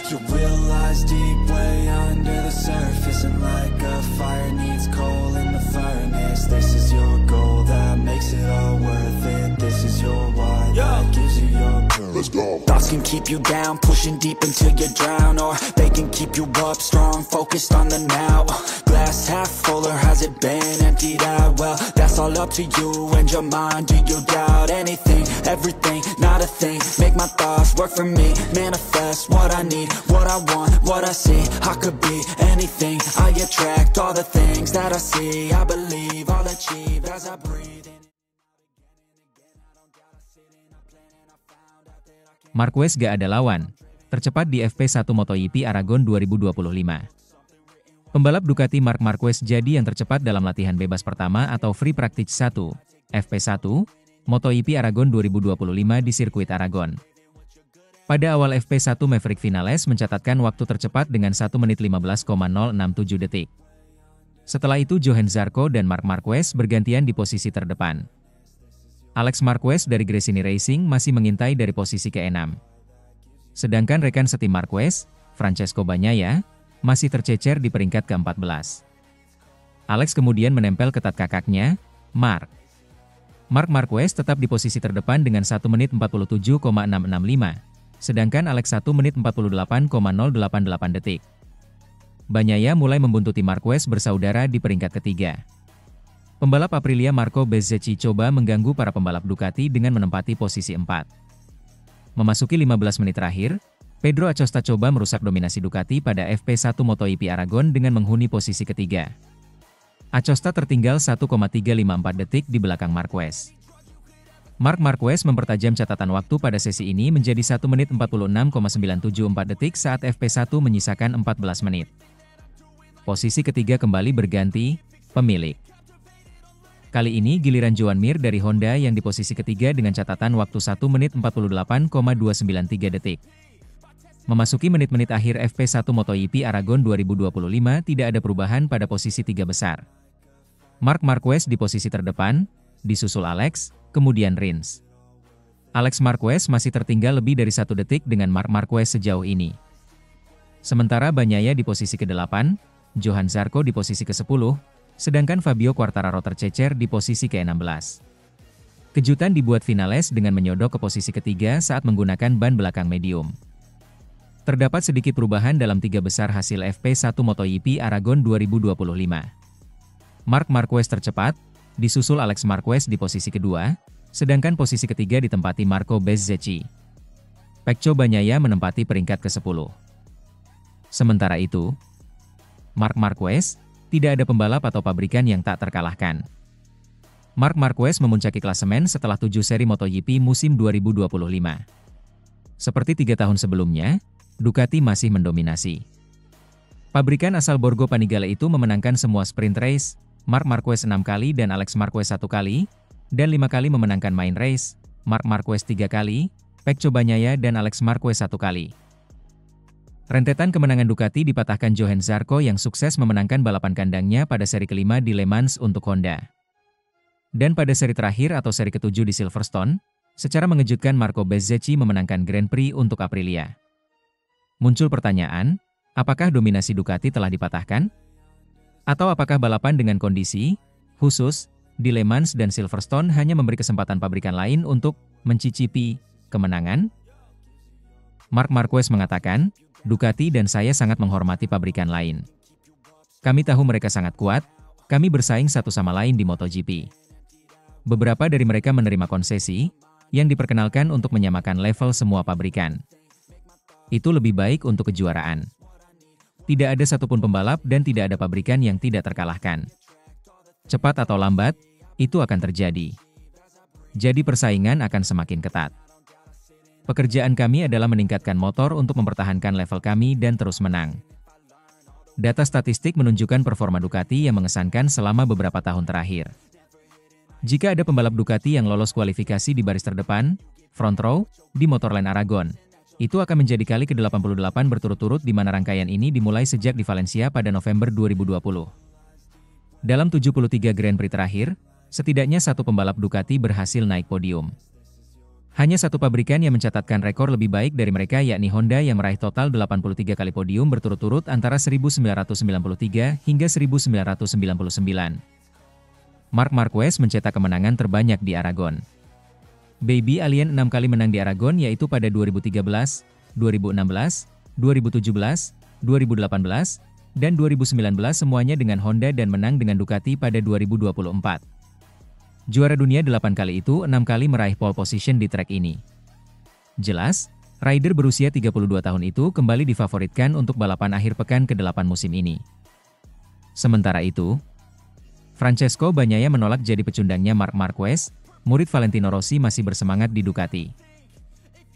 You realize deep way under the surface, and like a fire needs coal in the furnace. This is your goal that makes it all worth it. This is your why that gives you your purpose. Let's go. Thoughts can keep you down, pushing deep until you drown, or they can keep you up strong, focused on the now. Glass half full, or has it been emptied out? Well, that's all up to you and your mind. Do you doubt anything, everything, not a thing? Make my thoughts work for me, manifest what I need, what I want, what I see. I could be anything, I attract all the things that I see. I believe I'll achieve as I breathe in. Marquez gak ada lawan, tercepat di FP1 MotoGP Aragon 2025. Pembalap Ducati Marc Marquez jadi yang tercepat dalam latihan bebas pertama atau Free Practice 1, FP1, MotoGP Aragon 2025 di sirkuit Aragon. Pada awal FP1 Maverick Vinales mencatatkan waktu tercepat dengan 1 menit 15,067 detik. Setelah itu Johann Zarco dan Marc Marquez bergantian di posisi terdepan. Alex Marquez dari Gresini Racing masih mengintai dari posisi ke-6. Sedangkan rekan setim Marquez, Francesco Bagnaia, masih tercecer di peringkat ke-14. Alex kemudian menempel ketat kakaknya, Marc Marquez tetap di posisi terdepan dengan 1 menit 47,665, sedangkan Alex 1 menit 48,088 detik. Bagnaia mulai membuntuti Marquez bersaudara di peringkat ketiga. Pembalap Aprilia Marco Bezzecchi coba mengganggu para pembalap Ducati dengan menempati posisi 4. Memasuki 15 menit terakhir, Pedro Acosta coba merusak dominasi Ducati pada FP1 MotoGP Aragon dengan menghuni posisi ketiga. Acosta tertinggal 1,354 detik di belakang Marquez. Marc Marquez mempertajam catatan waktu pada sesi ini menjadi 1 menit 46,974 detik saat FP1 menyisakan 14 menit. Posisi ketiga kembali berganti pemilik. Kali ini giliran Joan Mir dari Honda yang di posisi ketiga dengan catatan waktu 1 menit 48,293 detik. Memasuki menit-menit akhir FP1 MotoGP Aragon 2025 tidak ada perubahan pada posisi tiga besar. Marc Marquez di posisi terdepan, disusul Alex, kemudian Rins. Alex Marquez masih tertinggal lebih dari 1 detik dengan Marc Marquez sejauh ini. Sementara Bagnaia di posisi ke-8, Johann Zarco di posisi ke-10, sedangkan Fabio Quartararo tercecer di posisi ke-16. Kejutan dibuat Vinales dengan menyodok ke posisi ketiga saat menggunakan ban belakang medium. Terdapat sedikit perubahan dalam tiga besar hasil FP1 MotoGP Aragon 2025. Marc Marquez tercepat, disusul Alex Marquez di posisi kedua, sedangkan posisi ketiga ditempati Marco Bezzecchi. Pecco Bagnaia menempati peringkat ke-10. Sementara itu, Marc Marquez, tidak ada pembalap atau pabrikan yang tak terkalahkan. Marc Marquez memuncaki klasemen setelah 7 seri MotoGP musim 2025. Seperti 3 tahun sebelumnya, Ducati masih mendominasi. Pabrikan asal Borgo Panigale itu memenangkan semua sprint race, Marc Marquez 6 kali dan Alex Marquez 1 kali, dan 5 kali memenangkan main race, Marc Marquez 3 kali, Pecco Bagnaia dan Alex Marquez 1 kali. Rentetan kemenangan Ducati dipatahkan Johann Zarco yang sukses memenangkan balapan kandangnya pada seri kelima di Le Mans untuk Honda. Dan pada seri terakhir atau seri ke-7 di Silverstone, secara mengejutkan Marco Bezzecchi memenangkan Grand Prix untuk Aprilia. Muncul pertanyaan, apakah dominasi Ducati telah dipatahkan? Atau apakah balapan dengan kondisi khusus di Le Mans dan Silverstone hanya memberi kesempatan pabrikan lain untuk mencicipi kemenangan? Marc Marquez mengatakan, Ducati dan saya sangat menghormati pabrikan lain. Kami tahu mereka sangat kuat, kami bersaing satu sama lain di MotoGP. Beberapa dari mereka menerima konsesi, yang diperkenalkan untuk menyamakan level semua pabrikan. Itu lebih baik untuk kejuaraan. Tidak ada satupun pembalap dan tidak ada pabrikan yang tidak terkalahkan. Cepat atau lambat, itu akan terjadi. Jadi persaingan akan semakin ketat. Pekerjaan kami adalah meningkatkan motor untuk mempertahankan level kami dan terus menang. Data statistik menunjukkan performa Ducati yang mengesankan selama beberapa tahun terakhir. Jika ada pembalap Ducati yang lolos kualifikasi di baris terdepan, front row, di Motorland Aragon, itu akan menjadi kali ke-88 berturut-turut di mana rangkaian ini dimulai sejak di Valencia pada November 2020. Dalam 73 Grand Prix terakhir, setidaknya satu pembalap Ducati berhasil naik podium. Hanya satu pabrikan yang mencatatkan rekor lebih baik dari mereka yakni Honda yang meraih total 83 kali podium berturut-turut antara 1993 hingga 1999. Marc Marquez mencetak kemenangan terbanyak di Aragon. Baby Alien 6 kali menang di Aragon yaitu pada 2013, 2016, 2017, 2018, dan 2019 semuanya dengan Honda dan menang dengan Ducati pada 2024. Juara dunia 8 kali itu 6 kali meraih pole position di trek ini. Jelas, rider berusia 32 tahun itu kembali difavoritkan untuk balapan akhir pekan ke-8 musim ini. Sementara itu, Francesco Bagnaia menolak jadi pecundangnya Marc Marquez, murid Valentino Rossi masih bersemangat di Ducati.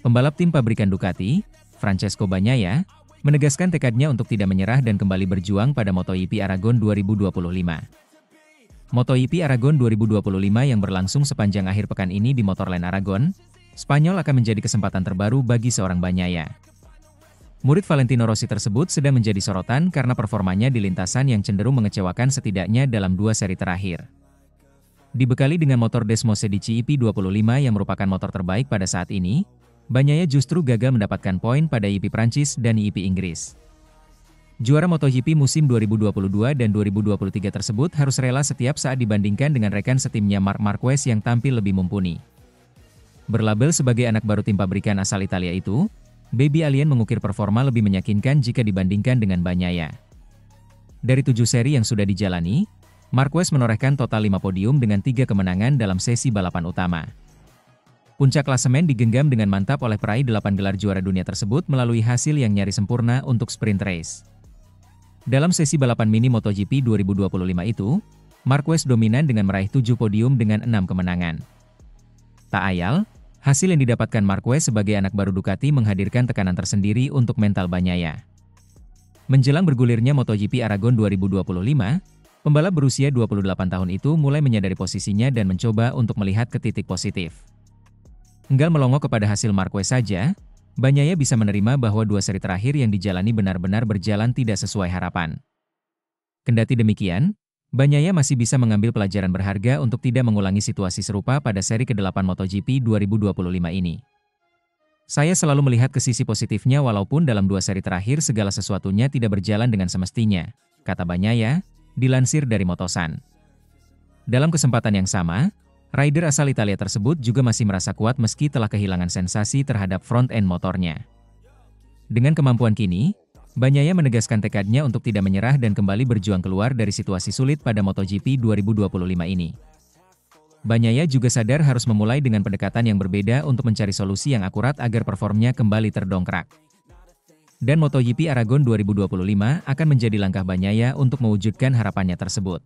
Pembalap tim pabrikan Ducati, Francesco Bagnaia, menegaskan tekadnya untuk tidak menyerah dan kembali berjuang pada MotoGP Aragon 2025. MotoGP Aragon 2025 yang berlangsung sepanjang akhir pekan ini di Motorland Aragon, Spanyol akan menjadi kesempatan terbaru bagi seorang Bagnaia. Murid Valentino Rossi tersebut sedang menjadi sorotan karena performanya di lintasan yang cenderung mengecewakan setidaknya dalam 2 seri terakhir. Dibekali dengan motor Desmosedici EP25 yang merupakan motor terbaik pada saat ini, Bagnaia justru gagal mendapatkan poin pada EP Prancis dan EP Inggris. Juara MotoGP musim 2022 dan 2023 tersebut harus rela setiap saat dibandingkan dengan rekan setimnya Marc Marquez yang tampil lebih mumpuni. Berlabel sebagai anak baru tim pabrikan asal Italia itu, Baby Alien mengukir performa lebih meyakinkan jika dibandingkan dengan Bagnaia. Dari 7 seri yang sudah dijalani, Marquez menorehkan total 5 podium dengan 3 kemenangan dalam sesi balapan utama. Puncak klasemen digenggam dengan mantap oleh peraih 8 gelar juara dunia tersebut melalui hasil yang nyaris sempurna untuk sprint race. Dalam sesi balapan mini MotoGP 2025 itu, Marquez dominan dengan meraih 7 podium dengan 6 kemenangan. Tak ayal, hasil yang didapatkan Marquez sebagai anak baru Ducati menghadirkan tekanan tersendiri untuk mental Bagnaia. Menjelang bergulirnya MotoGP Aragon 2025, pembalap berusia 28 tahun itu mulai menyadari posisinya dan mencoba untuk melihat ke titik positif. Enggal melongo kepada hasil Marquez saja, Bagnaia bisa menerima bahwa 2 seri terakhir yang dijalani benar-benar berjalan tidak sesuai harapan. Kendati demikian, Bagnaia masih bisa mengambil pelajaran berharga untuk tidak mengulangi situasi serupa pada seri ke-8 MotoGP 2025 ini. Saya selalu melihat ke sisi positifnya walaupun dalam 2 seri terakhir segala sesuatunya tidak berjalan dengan semestinya, kata Bagnaia, dilansir dari Motosan. Dalam kesempatan yang sama, rider asal Italia tersebut juga masih merasa kuat meski telah kehilangan sensasi terhadap front-end motornya. Dengan kemampuan kini, Bagnaia menegaskan tekadnya untuk tidak menyerah dan kembali berjuang keluar dari situasi sulit pada MotoGP 2025 ini. Bagnaia juga sadar harus memulai dengan pendekatan yang berbeda untuk mencari solusi yang akurat agar performnya kembali terdongkrak. Dan MotoGP Aragon 2025 akan menjadi langkah Bagnaia untuk mewujudkan harapannya tersebut.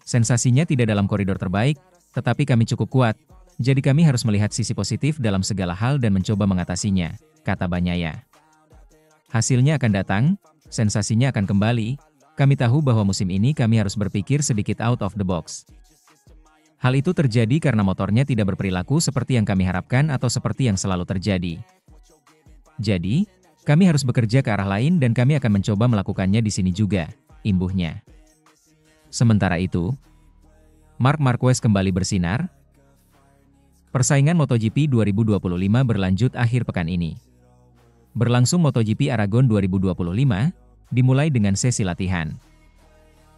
Sensasinya tidak dalam koridor terbaik, tetapi kami cukup kuat, jadi kami harus melihat sisi positif dalam segala hal dan mencoba mengatasinya, kata Bagnaia. Hasilnya akan datang, sensasinya akan kembali, kami tahu bahwa musim ini kami harus berpikir sedikit out of the box. Hal itu terjadi karena motornya tidak berperilaku seperti yang kami harapkan atau seperti yang selalu terjadi. Jadi, kami harus bekerja ke arah lain dan kami akan mencoba melakukannya di sini juga, imbuhnya. Sementara itu, Marc Marquez kembali bersinar. Persaingan MotoGP 2025 berlanjut akhir pekan ini. Berlangsung MotoGP Aragon 2025, dimulai dengan sesi latihan.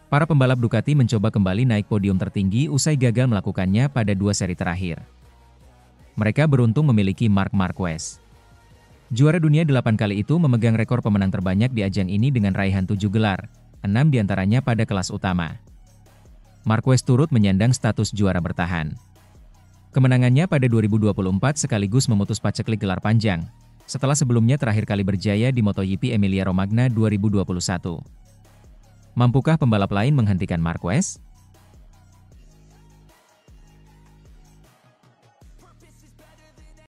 Para pembalap Ducati mencoba kembali naik podium tertinggi usai gagal melakukannya pada 2 seri terakhir. Mereka beruntung memiliki Marc Marquez. Juara dunia 8 kali itu memegang rekor pemenang terbanyak di ajang ini dengan raihan 7 gelar, 6 diantaranya pada kelas utama. Marquez turut menyandang status juara bertahan. Kemenangannya pada 2024 sekaligus memutus paceklik gelar panjang, setelah sebelumnya terakhir kali berjaya di MotoGP Emilia Romagna 2021. Mampukah pembalap lain menghentikan Marquez?